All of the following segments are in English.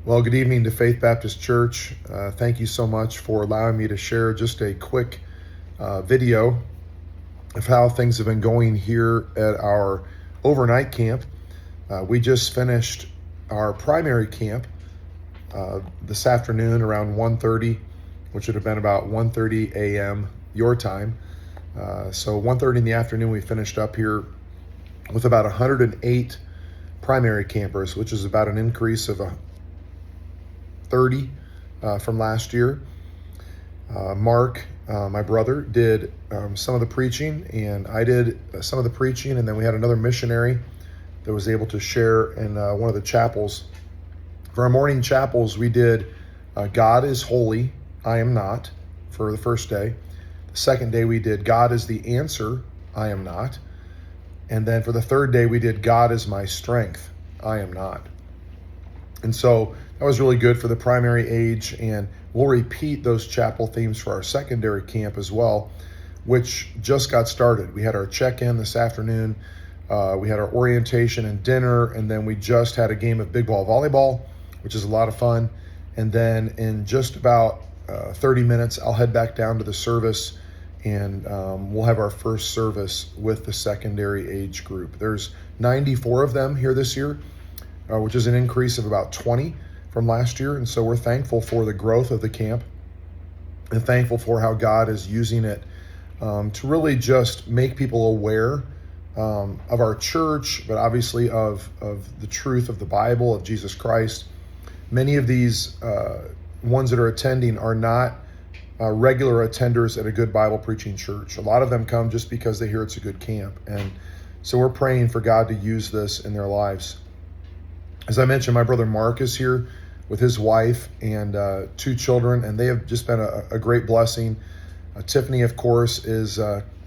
Well, good evening to Faith Baptist Church. Thank you so much for allowing me to share just a quick video of how things have been going here at our overnight camp. We just finished our primary camp this afternoon around 1:30, which would have been about 1:30 a.m. your time. So 1:30 in the afternoon, we finished up here with about 108 primary campers, which is about an increase of 30 from last year. Mark, my brother, did some of the preaching, and I did some of the preaching, and then we had another missionary that was able to share in one of the chapels. For our morning chapels, we did God is holy, I am not, for the first day. The second day, we did God is the answer, I am not. And then for the third day, we did God is my strength, I am not. And so that was really good for the primary age, and we'll repeat those chapel themes for our secondary camp as well, which just got started. We had our check-in this afternoon, we had our orientation and dinner, and then we just had a game of big ball volleyball, which is a lot of fun. And then in just about 30 minutes, I'll head back down to the service, and we'll have our first service with the secondary age group. There's 94 of them here this year, which is an increase of about 20 from last year. And so we're thankful for the growth of the camp and thankful for how God is using it to really just make people aware of our church, but obviously of the truth of the Bible, of Jesus Christ. Many of these ones that are attending are not regular attenders at a good Bible preaching church. A lot of them come just because they hear it's a good camp. And so we're praying for God to use this in their lives. As I mentioned, my brother Mark is here with his wife and 2 children, and they have just been a great blessing. Tiffany, of course, is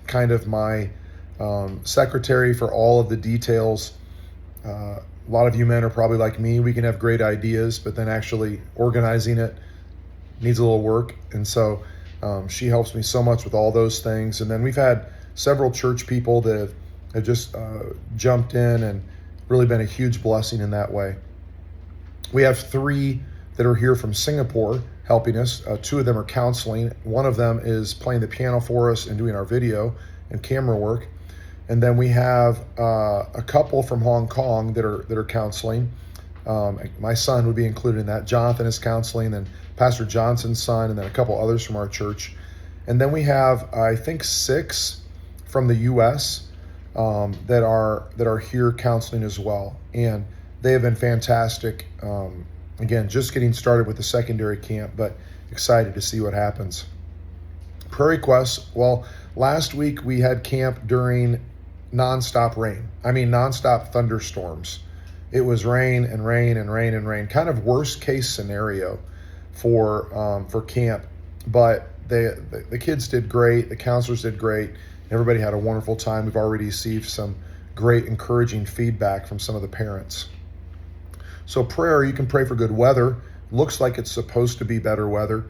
kind of my secretary for all of the details. A lot of you men are probably like me. We can have great ideas, but then actually organizing it needs a little work. And so she helps me so much with all those things. And then we've had several church people that have just jumped in and really been a huge blessing in that way. We have 3 that are here from Singapore helping us. 2 of them are counseling. One of them is playing the piano for us and doing our video and camera work. And then we have a couple from Hong Kong that are counseling. My son would be included in that. Jonathan is counseling, and Pastor Johnson's son, and then a couple others from our church. And then we have, I think, 6 from the U.S. that are here counseling as well, and they have been fantastic. Again, just getting started with the secondary camp, but excited to see what happens. Prayer requests. Well, last week we had camp during nonstop rain. I mean, nonstop thunderstorms. It was rain and rain and rain and rain. Kind of worst case scenario for camp, but the kids did great. The counselors did great. Everybody had a wonderful time. We've already received some great encouraging feedback from some of the parents. So prayer, you can pray for good weather. Looks like it's supposed to be better weather.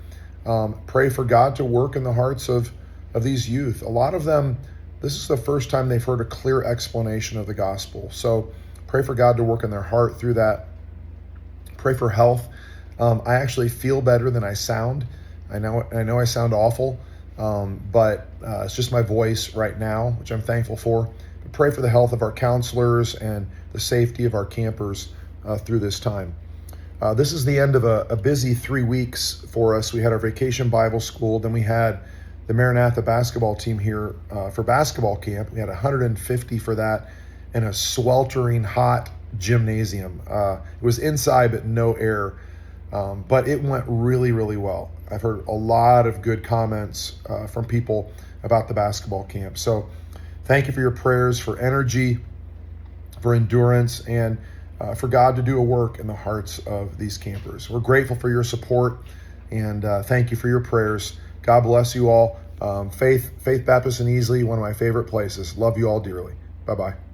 Pray for God to work in the hearts of these youth. A lot of them, this is the first time they've heard a clear explanation of the gospel. So pray for God to work in their heart through that. Pray for health. I actually feel better than I sound. I know I sound awful. But it's just my voice right now, which I'm thankful for. But pray for the health of our counselors and the safety of our campers through this time. This is the end of a busy 3 weeks for us. We had our vacation Bible school. Then we had the Maranatha basketball team here for basketball camp. We had 150 for that in a sweltering hot gymnasium. It was inside, but no air. But it went really, really well. I've heard a lot of good comments from people about the basketball camp. So thank you for your prayers, for energy, for endurance, and for God to do a work in the hearts of these campers. We're grateful for your support, and thank you for your prayers. God bless you all. Faith Baptist in Easley, one of my favorite places. Love you all dearly. Bye-bye.